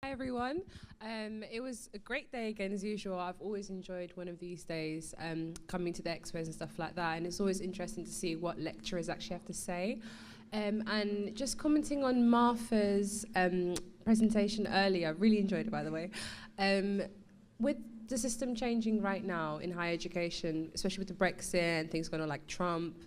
Hi everyone. It was a great day again as usual. I've always enjoyed one of these days, coming to the expos and stuff like that, and it's always interesting to see what lecturers actually have to say. And just commenting on Martha's presentation earlier, really enjoyed it by the way. With the system changing right now in higher education, especially with the Brexit and things going on like Trump,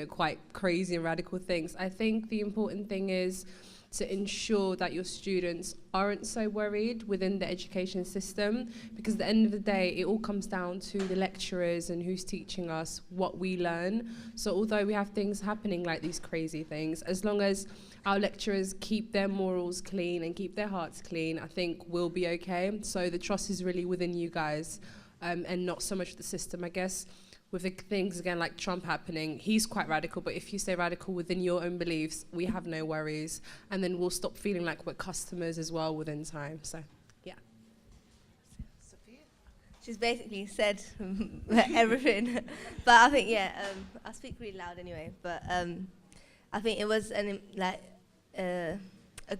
quite crazy and radical things, I think the important thing is to ensure that your students aren't so worried within the education system, because at the end of the day, it all comes down to the lecturers and who's teaching us what we learn. So although we have things happening like these crazy things, as long as our lecturers keep their morals clean and keep their hearts clean, I think we'll be okay. So the trust is really within you guys, and not so much the system, I guess. With the things again like Trump happening, he's quite radical, but if you stay radical within your own beliefs, we have no worries, and then we'll stop feeling like we're customers as well within time. So yeah. Sophia? She's basically said everything, but I think I speak really loud anyway, but I think it was a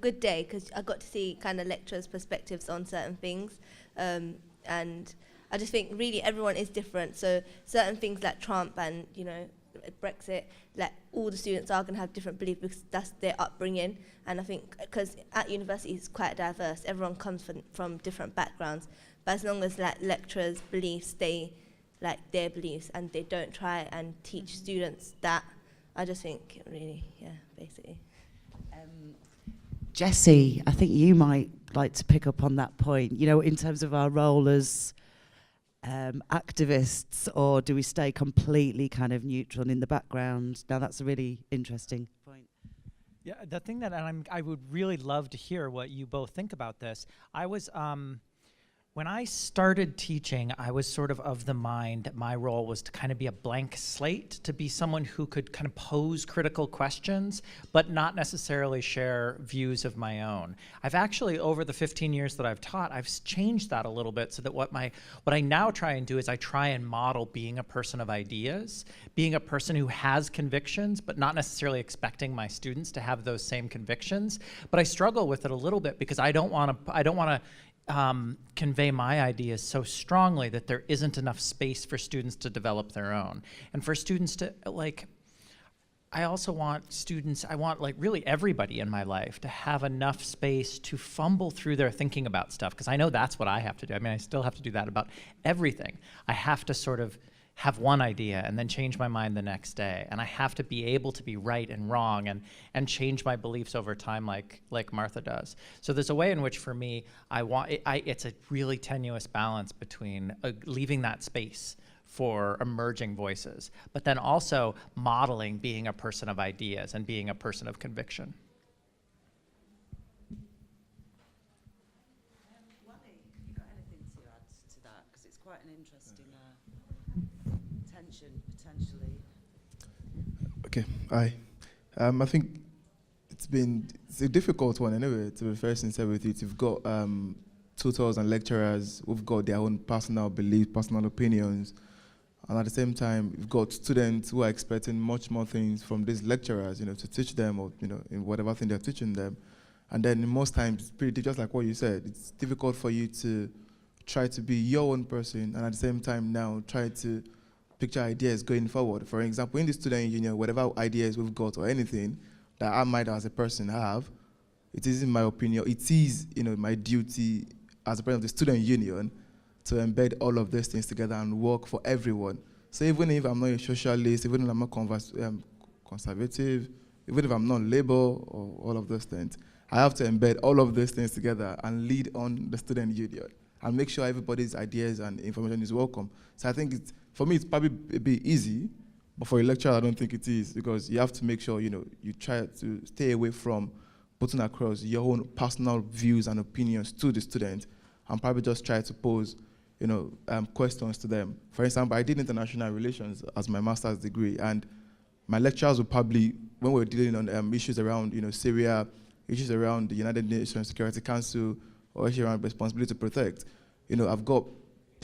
good day because I got to see kind of lecturers' perspectives on certain things, and I just think really everyone is different. So certain things like Trump and Brexit, like all the students are going to have different beliefs because that's their upbringing. And I think because at university it's quite diverse, everyone comes from different backgrounds. But as long as like lecturers' beliefs stay like their beliefs and they don't try and teach students that, I just think really, basically. Jessie, I think you might like to pick up on that point, in terms of our role as activists, or do we stay completely kind of neutral and in the background? Now that's a really interesting point. Yeah, the thing that I would really love to hear what you both think about this. I was, when I started teaching, I was sort of the mind that my role was to kind of be a blank slate, to be someone who could kind of pose critical questions, but not necessarily share views of my own. I've actually, over the 15 years that I've taught, I've changed that a little bit so that what I now try and do is I try and model being a person of ideas, being a person who has convictions, but not necessarily expecting my students to have those same convictions. But I struggle with it a little bit because I don't want to convey my ideas so strongly that there isn't enough space for students to develop their own. And for students to, I also want students, I want really everybody in my life to have enough space to fumble through their thinking about stuff, because I know that's what I have to do. I mean, I still have to do that about everything. I have to sort of have one idea and then change my mind the next day. And I have to be able to be right and wrong and change my beliefs over time like Martha does. So there's a way in which for me, it's a really tenuous balance between leaving that space for emerging voices, but then also modeling being a person of ideas and being a person of conviction. Wally, you got anything to add to that? Because it's quite an interesting tension, potentially. Okay, hi. I think it's a difficult one anyway, to be fair sincere with you. You've got tutors and lecturers who've got their own personal beliefs, personal opinions, and at the same time, you've got students who are expecting much more things from these lecturers, to teach them, or in whatever thing they're teaching them. And then most times, it's pretty just like what you said. It's difficult for you to try to be your own person, and at the same time now try to picture ideas going forward. For example, in the student union, whatever ideas we've got or anything that I might as a person have, it is, in my opinion, it is my duty as a president of the student union to embed all of these things together and work for everyone. So even if I'm not a socialist, even if I'm not conservative, even if I'm not Labour or all of those things, I have to embed all of these things together and lead on the student union and make sure everybody's ideas and information is welcome. So I think for me, it's probably a bit easy, but for a lecturer, I don't think it is, because you have to make sure, you try to stay away from putting across your own personal views and opinions to the student, and probably just try to pose, questions to them. For example, I did international relations as my master's degree, and my lecturers would probably, when we were dealing on issues around, Syria, issues around the United Nations Security Council, or issues around responsibility to protect, I've got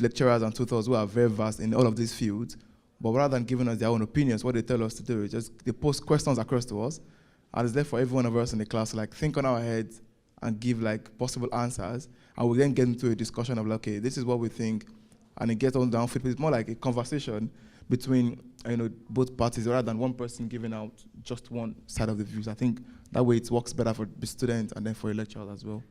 lecturers and tutors who are very vast in all of these fields, but rather than giving us their own opinions, what they tell us to do is just they post questions across to us, and it's there for every one of us in the class to think on our heads and give like possible answers, and we then get into a discussion of like, okay, this is what we think, and it gets on down. It's more like a conversation between both parties rather than one person giving out just one side of the views. I think that way it works better for the student and then for a lecturer as well.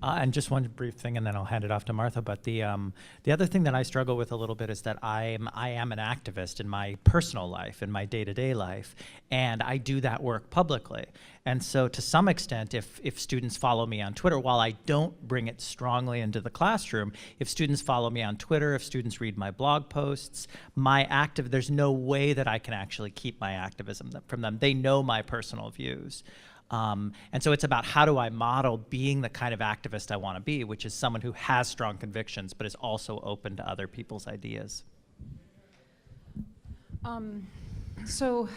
And just one brief thing, and then I'll hand it off to Martha. But the other thing that I struggle with a little bit is that I am an activist in my personal life, in my day-to-day life, and I do that work publicly. And so, to some extent, if students follow me on Twitter, while I don't bring it strongly into the classroom, if students follow me on Twitter, if students read my blog posts, there's no way that I can actually keep my activism from them. They know my personal views. And so it's about how do I model being the kind of activist I want to be, which is someone who has strong convictions but is also open to other people's ideas. So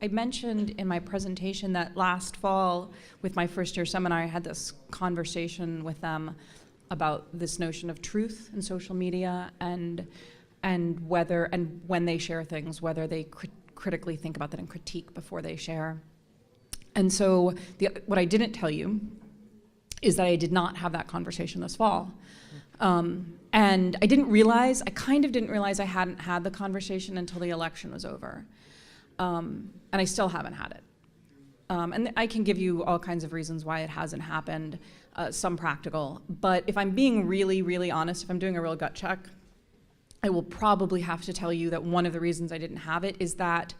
I mentioned in my presentation that last fall with my first year seminar, I had this conversation with them about this notion of truth in social media and whether and when they share things, whether they critically think about that and critique before they share. And so what I didn't tell you is that I did not have that conversation this fall. And I kind of didn't realize I hadn't had the conversation until the election was over. And I still haven't had it. And I can give you all kinds of reasons why it hasn't happened, some practical. But if I'm being really, really honest, if I'm doing a real gut check, I will probably have to tell you that one of the reasons I didn't have it is that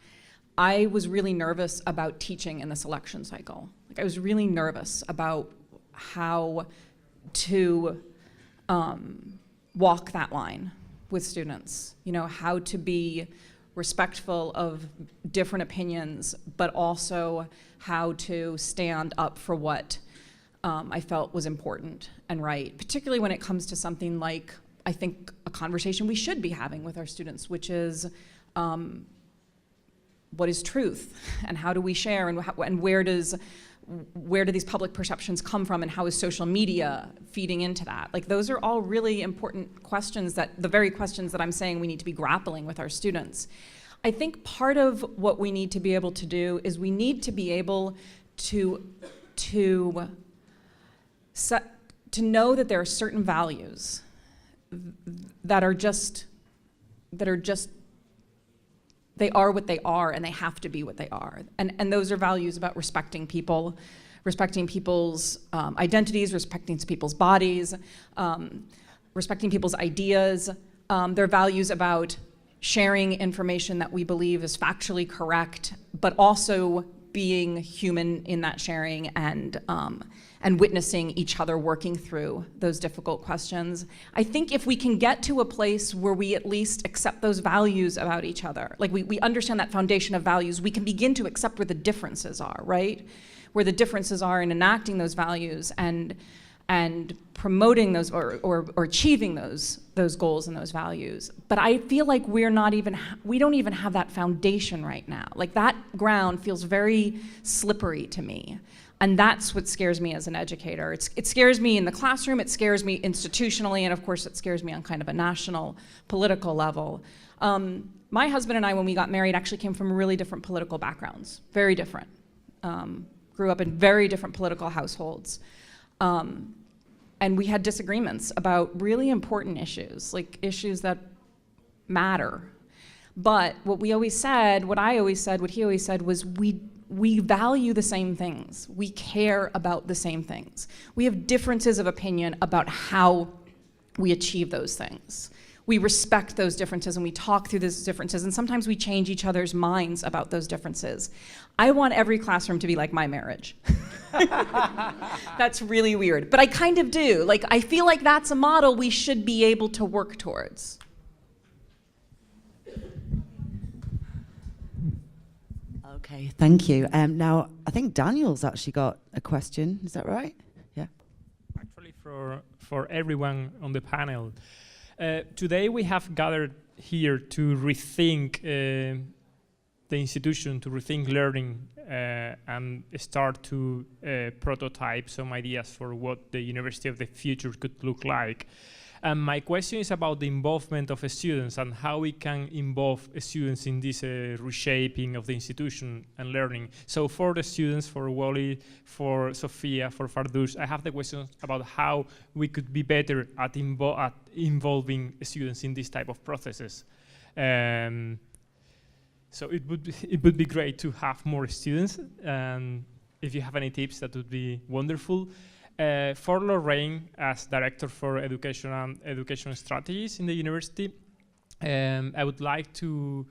I was really nervous about teaching in this election cycle. Like, I was really nervous about how to walk that line with students, how to be respectful of different opinions, but also how to stand up for what I felt was important and right, particularly when it comes to something like, I think, a conversation we should be having with our students, which is what is truth and how do we share and where do these public perceptions come from and how is social media feeding into that? Like, those are all really important questions, the very questions that I'm saying we need to be grappling with our students. I think part of what we need to be able to do is we need to be able to know that there are certain values that are just they are what they are and they have to be what they are. And those are values about respecting people, respecting people's identities, respecting people's bodies, respecting people's ideas. They're values about sharing information that we believe is factually correct, but also being human in that sharing and witnessing each other working through those difficult questions. I think if we can get to a place where we at least accept those values about each other, like we understand that foundation of values, we can begin to accept where the differences are, right? Where the differences are in enacting those values and promoting those or achieving those goals and those values. But I feel like we don't even have that foundation right now. Like, that ground feels very slippery to me. And that's what scares me as an educator. It scares me in the classroom, it scares me institutionally, and of course it scares me on kind of a national political level. My husband and I, when we got married, actually came from really different political backgrounds, very different. Grew up in very different political households. And we had disagreements about really important issues, like issues that matter. But what I always said, what he always said was, we value the same things. We care about the same things. We have differences of opinion about how we achieve those things. We respect those differences and we talk through those differences, and sometimes we change each other's minds about those differences. I want every classroom to be like my marriage. That's really weird, but I kind of do. Like, I feel like that's a model we should be able to work towards. Okay, thank you. Now, I think Daniel's actually got a question. Is that right? Yeah. Actually, for everyone on the panel, today we have gathered here to rethink the institution, to rethink learning, and start to prototype some ideas for what the university of the future could look like. And my question is about the involvement of students and how we can involve students in this reshaping of the institution and learning. So for the students, for Wally, for Sophia, for Fardush, I have the question about how we could be better at involving students in this type of processes. So it would be great to have more students, and if you have any tips, that would be wonderful. For Lorraine, as Director for Education and Educational Strategies in the university, I would like to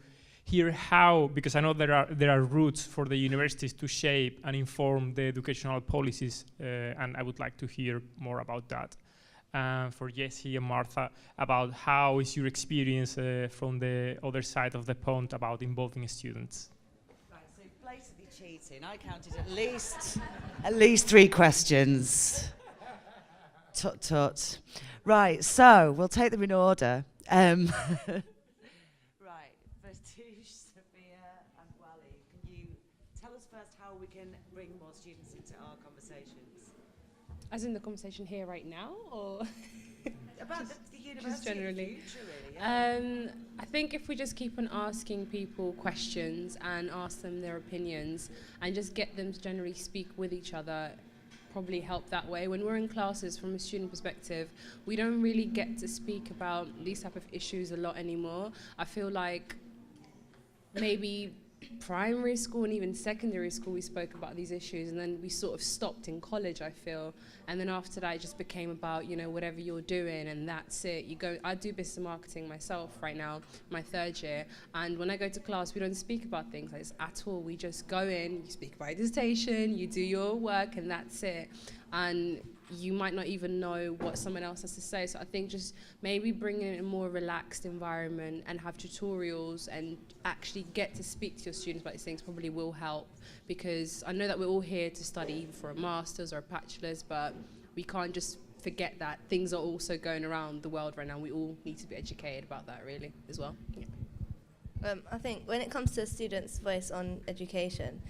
hear how, because I know there are routes for the universities to shape and inform the educational policies, and I would like to hear more about that. For Jessie and Martha, about how is your experience from the other side of the pond about involving students? Right, so blatantly cheating. I counted at least 3 questions. Tut tut. Right, so we'll take them in order. Right, Viktorija, Sophia, and Wally, can you tell us first how we can bring more students into our conversations? As in the conversation here right now, or About the university just generally? future, really, yeah. I think if we just keep on asking people questions and ask them their opinions and just get them to generally speak with each other, probably help that way. When we're in classes, from a student perspective, we don't really get to speak about these type of issues a lot anymore. I feel like maybe primary school and even secondary school we spoke about these issues, and then we sort of stopped in college, I feel, and then after that it just became about, you know, whatever you're doing and that's it. You go, I do business marketing myself right now, my 3rd year, and when I go to class we don't speak about things like this at all. We just go in, you speak about your dissertation, you do your work, and that's it. And you might not even know what someone else has to say. So I think just maybe bring in a more relaxed environment and have tutorials and actually get to speak to your students about these things probably will help, because I know that we're all here to study either for a master's or a bachelor's, but we can't just forget that things are also going around the world right now. We all need to be educated about that really as well. Yeah. I think when it comes to students' voice on education,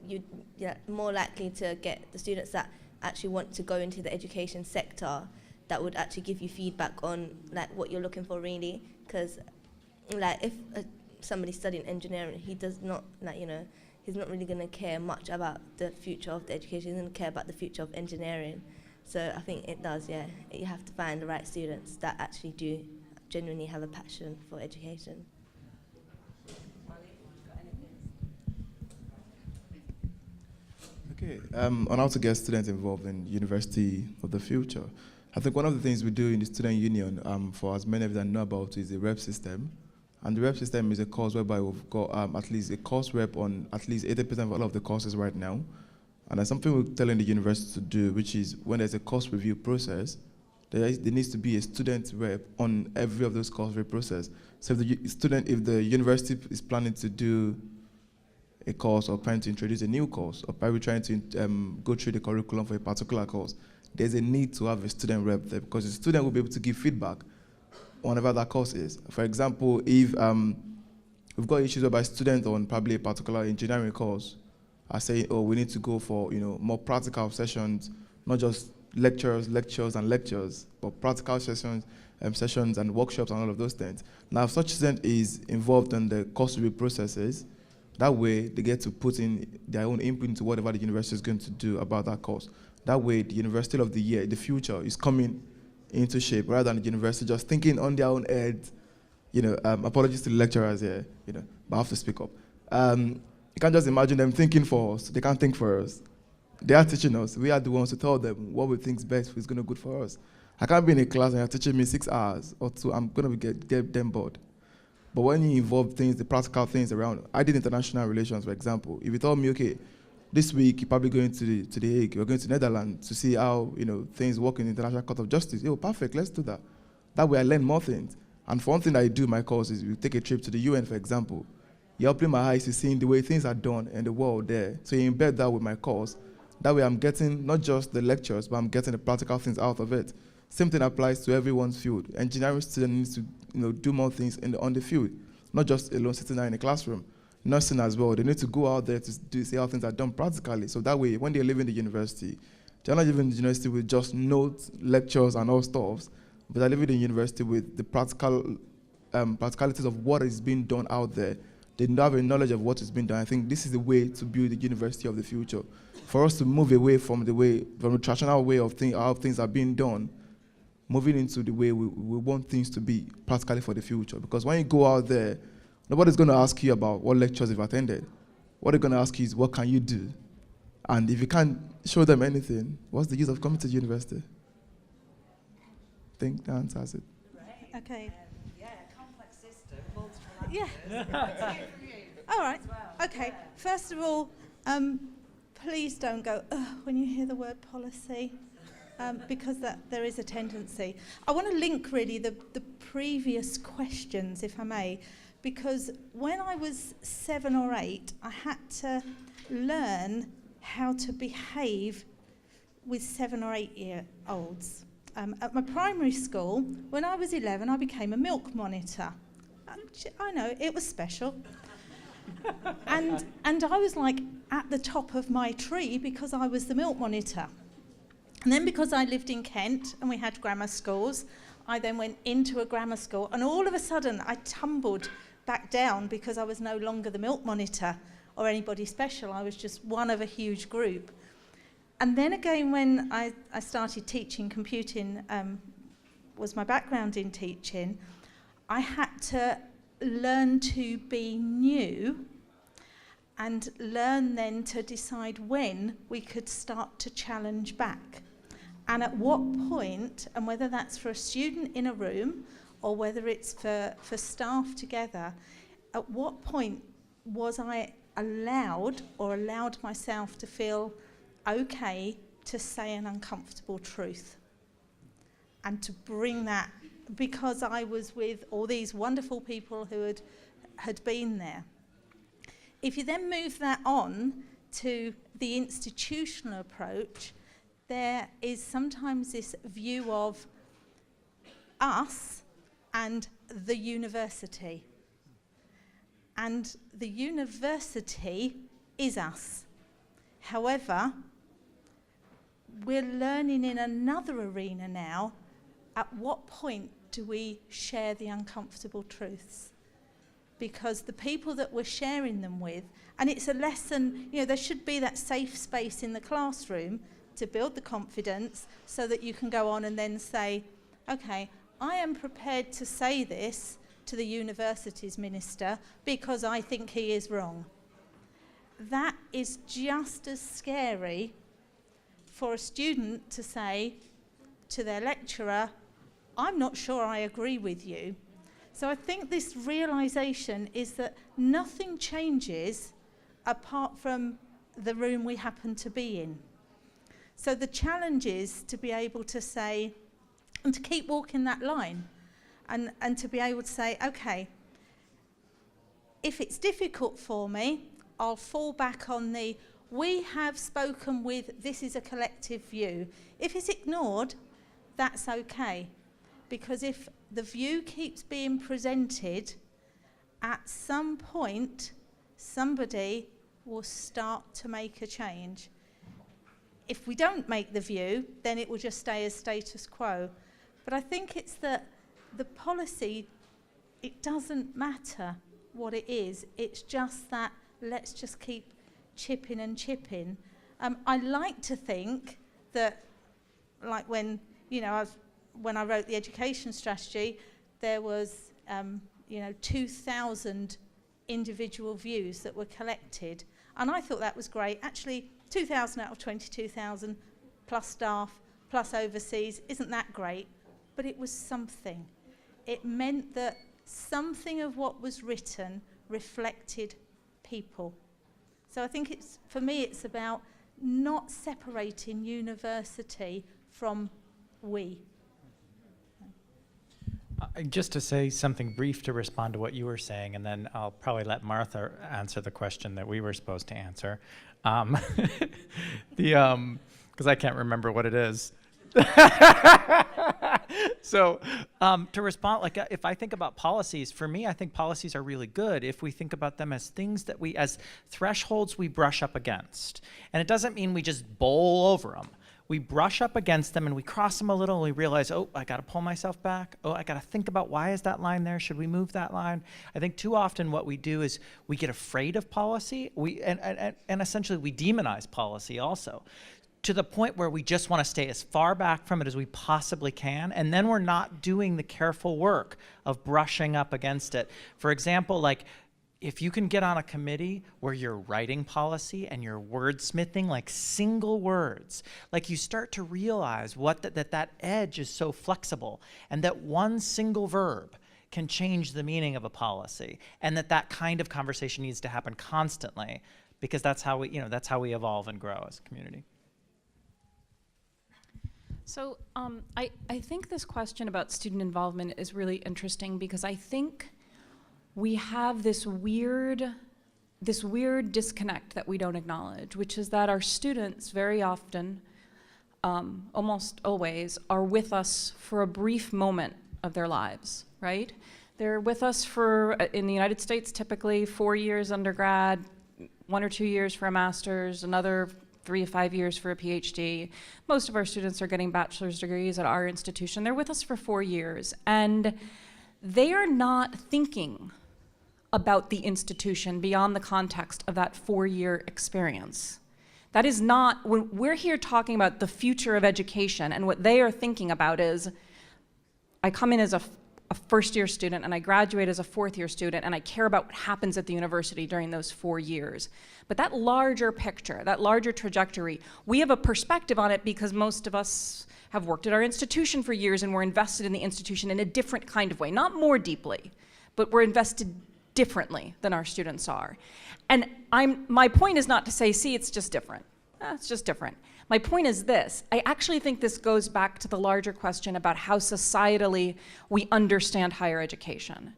you're more likely to get the students that actually want to go into the education sector that would actually give you feedback on like what you're looking for really, because like if somebody's studying engineering, he does not, like, you know, he's not really going to care much about the future of the education. He's going to care about the future of engineering. So I think it does, yeah. You have to find the right students that actually do genuinely have a passion for education. Okay, on how to get students involved in University of the Future. I think one of the things we do in the student union, for as many of you that know about, is the rep system. And the rep system is a course whereby we've got at least a course rep on at least 80% of all of the courses right now. And there's something we're telling the university to do, which is when there's a course review process, there needs to be a student rep on every of those course review process. So if the university is planning to do a course or planning to introduce a new course, or probably trying to go through the curriculum for a particular course, there's a need to have a student rep there, because the student will be able to give feedback on whatever that course is. For example, if we've got issues whereby students on probably a particular engineering course are saying, oh, we need to go for, you know, more practical sessions, not just lectures, but practical sessions and workshops and all of those things. Now, if such student is involved in the course review processes, that way they get to put in their own input into whatever the university is going to do about that course. That way, the University of the Year, the future, is coming into shape, rather than the university just thinking on their own head. You know, apologies to the lecturers here, you know, but I have to speak up. You can't just imagine them thinking for us. They can't think for us. They are teaching us. We are the ones to tell them what we think is best, who's going to be good for us. I can't be in a class and you're teaching me 6 hours or 2. I'm going to get them bored. But when you involve things, the practical things around, I did international relations, for example. If you told me, okay, this week you're probably going to the Hague, you're going to Netherlands to see how, you know, things work in the International Court of Justice. Yo, perfect, let's do that. That way I learn more things. And for one thing I do in my course is we take a trip to the UN, for example. You're opening my eyes to seeing the way things are done in the world there. So you embed that with my course. That way I'm getting not just the lectures, but I'm getting the practical things out of it. Same thing applies to everyone's field. Engineering students need to, you know, do more things on the field, not just alone sitting there in a classroom. Nursing as well, they need to go out there to see how things are done practically. So that way, when they're leaving the university, they're not leaving the university with just notes, lectures, and all stuff, but I live in a university with the practicalities of what is being done out there. They don't have a knowledge of what is being done. I think this is the way to build the university of the future. For us to move away from the traditional way of how things are being done, moving into the way we want things to be practically for the future. Because when you go out there, nobody's going to ask you about what lectures you've attended. What they're going to ask you is, what can you do? And if you can't show them anything, what's the use of coming to university? I think that answers it. Right. Okay. Complex system, multiple Yeah. All right. Okay. First of all, please don't go when you hear the word policy, because there is a tendency. I want to link really the previous questions, if I may, because when I was 7 or 8, I had to learn how to behave with 7 or 8-year-olds. At my primary school, when I was 11, I became a milk monitor. I know, it was special. and I was like at the top of my tree because I was the milk monitor. And then because I lived in Kent and we had grammar schools, I then went into a grammar school, and all of a sudden I tumbled back down because I was no longer the milk monitor or anybody special. I was just one of a huge group. And then again, when I started teaching, computing was my background in teaching, I had to learn to be new and learn then to decide when we could start to challenge back. And at what point, and whether that's for a student in a room or whether it's for staff together, at what point was I allowed myself to feel okay to say an uncomfortable truth and to bring that, because I was with all these wonderful people who had been there. If you then move that on to the institutional approach, there is sometimes this view of us and the university. And the university is us. However, we're learning in another arena now, at what point do we share the uncomfortable truths? Because the people that we're sharing them with, and it's a lesson, there should be that safe space in the classroom to build the confidence so that you can go on and then say, okay, I am prepared to say this to the university's minister because I think he is wrong. That is just as scary for a student to say to their lecturer, I'm not sure I agree with you. So I think this realization is that nothing changes apart from the room we happen to be in. So the challenge is to be able to say, and to keep walking that line, and to be able to say, okay, if it's difficult for me, I'll fall back on we have spoken with, this is a collective view. If it's ignored, that's okay. Because if the view keeps being presented, at some point, somebody will start to make a change. If we don't make the view, then it will just stay as status quo. But I think it's that the policy, it doesn't matter what it is. It's just that let's just keep chipping and chipping. I like to think that, like when I wrote the education strategy, there was 2,000 individual views that were collected, and I thought that was great. Actually, 2,000 out of 22,000 plus staff plus overseas isn't that great, but it was something. It meant that something of what was written reflected people. So I think for me it's about not separating university from we. Just to say something brief to respond to what you were saying, and then I'll probably let Martha answer the question that we were supposed to answer. Because I can't remember what it is. So to respond, if I think about policies, for me, I think policies are really good if we think about them as things that as thresholds we brush up against. And it doesn't mean we just bowl over them. we brush up against them and we cross them a little and we realize, oh, I gotta pull myself back. Oh, I gotta think about, why is that line there? Should we move that line? I think too often what we do is we get afraid of policy, and essentially we demonize policy also, to the point where we just wanna stay as far back from it as we possibly can, and then we're not doing the careful work of brushing up against it. For example, like, if you can get on a committee where you're writing policy and you're wordsmithing like single words, like you start to realize that edge is so flexible, and that one single verb can change the meaning of a policy, and that kind of conversation needs to happen constantly, because that's how we evolve and grow as a community. So I think this question about student involvement is really interesting, because I think we have this weird disconnect that we don't acknowledge, which is that our students very often, almost always, are with us for a brief moment of their lives, right? They're with us for, in the United States, typically 4 years undergrad, 1 or 2 years for a master's, another 3 to 5 years for a PhD. Most of our students are getting bachelor's degrees at our institution. They're with us for 4 years, and they are not thinking about the institution beyond the context of that 4-year experience. That is not, when we're here talking about the future of education, and what they are thinking about is, I come in as a first-year student and I graduate as a 4th-year student, and I care about what happens at the university during those 4 years. But that larger picture, that larger trajectory, we have a perspective on it because most of us have worked at our institution for years and we're invested in the institution in a different kind of way, not more deeply, but we're invested differently than our students are. And my point is not to say, see, it's just different. It's just different. My point is this: I actually think this goes back to the larger question about how societally we understand higher education.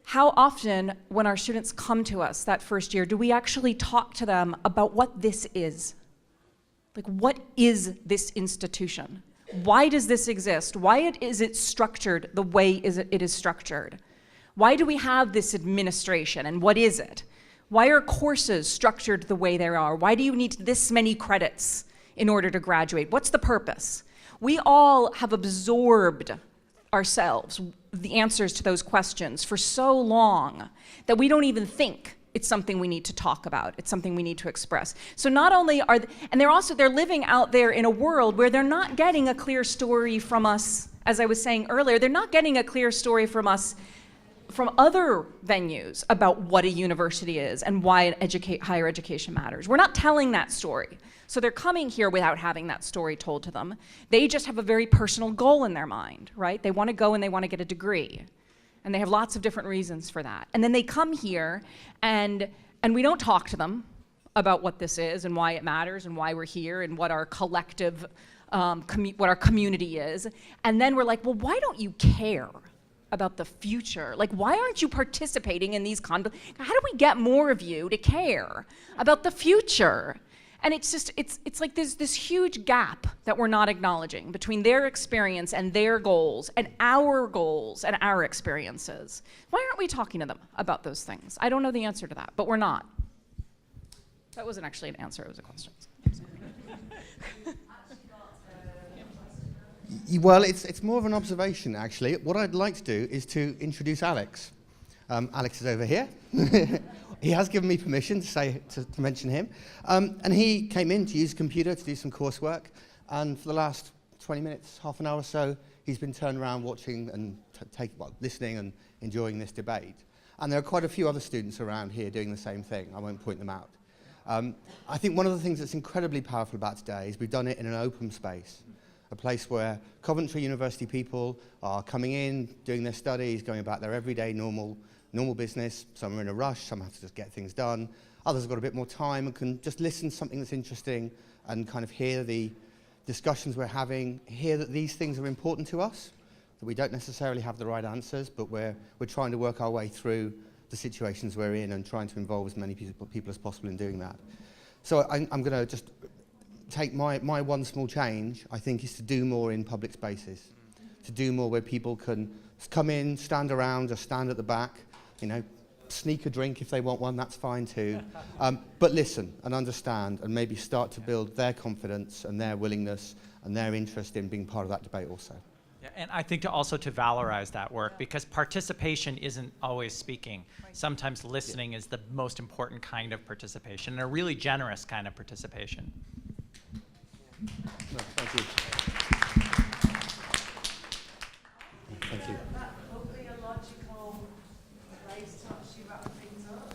How often, when our students come to us that first year, do we actually talk to them about what this is? Like, what is this institution? Why does this exist? Why is it structured the way it is structured? Why do we have this administration, and what is it? Why are courses structured the way they are? Why do you need this many credits in order to graduate? What's the purpose? We all have absorbed ourselves the answers to those questions for so long that we don't even think it's something we need to talk about. It's something we need to express. So not only are and they're living out there in a world where they're not getting a clear story from us, as I was saying earlier, they're not getting a clear story from us from other venues about what a university is and why higher education matters. We're not telling that story. So they're coming here without having that story told to them. They just have a very personal goal in their mind, right? They want to go and they want to get a degree. And they have lots of different reasons for that. And then they come here and we don't talk to them about what this is and why it matters and why we're here and what our collective, what our community is. And then we're like, well, why don't you care about the future? Like, why aren't you participating in these how do we get more of you to care about the future? And it's just, it's like there's this huge gap that we're not acknowledging between their experience and their goals and our experiences. Why aren't we talking to them about those things? I don't know the answer to that, but we're not. That wasn't actually an answer, it was a question. Well, it's more of an observation, actually. What I'd like to do is to introduce Alex. Alex is over here. He has given me permission to mention him. And he came in to use a computer to do some coursework. And for the last 20 minutes, half an hour or so, he's been turned around watching and listening and enjoying this debate. And there are quite a few other students around here doing the same thing. I won't point them out. I think one of the things that's incredibly powerful about today is we've done it in an open space. A place where Coventry University people are coming in, doing their studies, going about their everyday normal business. Some are in a rush, some have to just get things done. Others have got a bit more time and can just listen to something that's interesting and kind of hear the discussions we're having, hear that these things are important to us, that we don't necessarily have the right answers, but we're trying to work our way through the situations we're in and trying to involve as many people as possible in doing that. So I'm going to just take my one small change, I think, is to do more in public spaces, to do more where people can come in, stand around, or stand at the back, sneak a drink if they want one, that's fine too. But listen and understand and maybe start to build their confidence and their willingness and their interest in being part of that debate also. Yeah, and I think to valorize that work, because participation isn't always speaking. Sometimes listening is the most important kind of participation, and a really generous kind of participation. No, thank you. Thank you. That would be a logical place to actually wrap things up.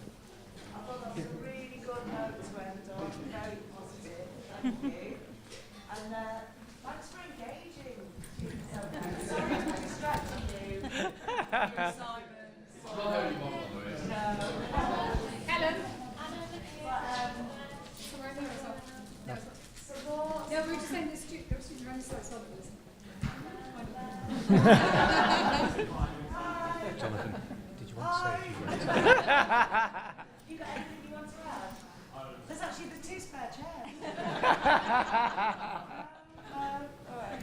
I thought that was a really good note to end on, very positive, thank you. And thanks for engaging. Sorry to distract you. Your assignments. Helen. No, we were just saying there were students around the side, so Jonathan, did you want to say a few words? You got anything you want to add? There's actually the 2 spare chairs. Alright.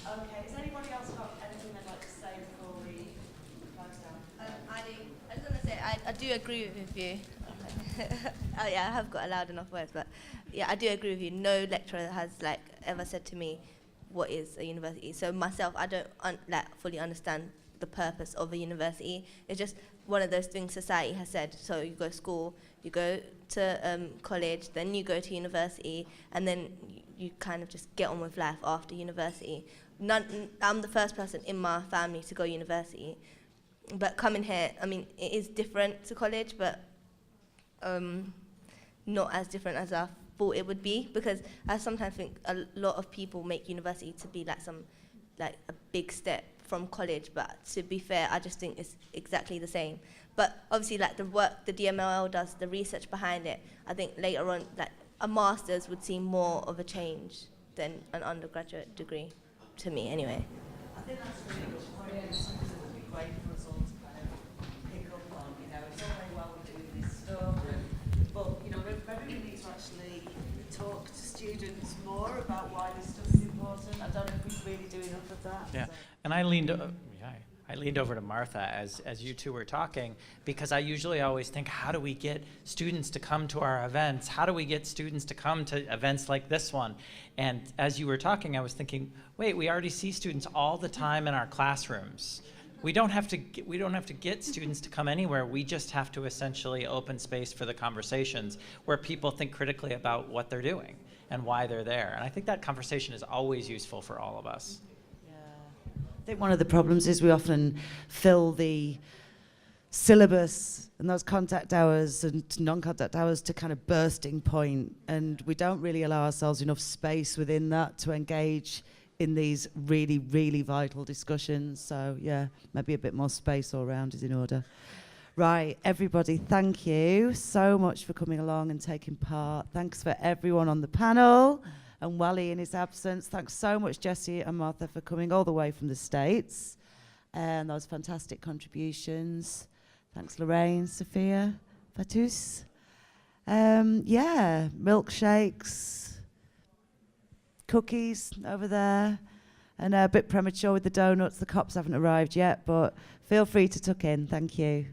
Okay, has anybody else got anything they'd like to say before we close down? I was going to say, I do agree with you. Oh yeah, I have got a loud enough words, but yeah, I do agree with you. No lecturer has ever said to me, what is a university? So myself, I don't fully understand the purpose of a university. It's just one of those things society has said. So you go to school, you go to college, then you go to university, and then you kind of just get on with life after university. I'm the first person in my family to go to university, but coming here, I mean, it is different to college, but not as different as I thought it would be, because I sometimes think a lot of people make university to be a big step from college, but to be fair, I just think it's exactly the same. But obviously, the work the DMLL does, the research behind it, I think later on, a master's would seem more of a change than an undergraduate degree, to me anyway. I think that's a really good point. It's something that would be great for us all to kind of pick up on. It's all very well we're doing this stuff, but maybe we need to actually talk to students more about why this stuff is important. I don't know if we really do enough of that. Yeah, so. and I leaned over to Martha as you two were talking, because I usually always think, how do we get students to come to our events? How do we get students to come to events like this one? And as you were talking, I was thinking, wait, we already see students all the time in our classrooms. We don't have to get students to come anywhere. We just have to essentially open space for the conversations where people think critically about what they're doing and why they're there. And I think that conversation is always useful for all of us. I think one of the problems is we often fill the syllabus and those contact hours and non-contact hours to kind of bursting point, and we don't really allow ourselves enough space within that to engage in these really, really vital discussions. So yeah, maybe a bit more space all around is in order. Right, everybody, thank you so much for coming along and taking part. Thanks for everyone on the panel, and Wally in his absence. Thanks so much, Jessie and Martha, for coming all the way from the States. And those fantastic contributions. Thanks, Lorraine, Sophia, Fatus. Yeah, milkshakes, cookies over there, and a bit premature with the donuts. The cops haven't arrived yet, but feel free to tuck in. Thank you.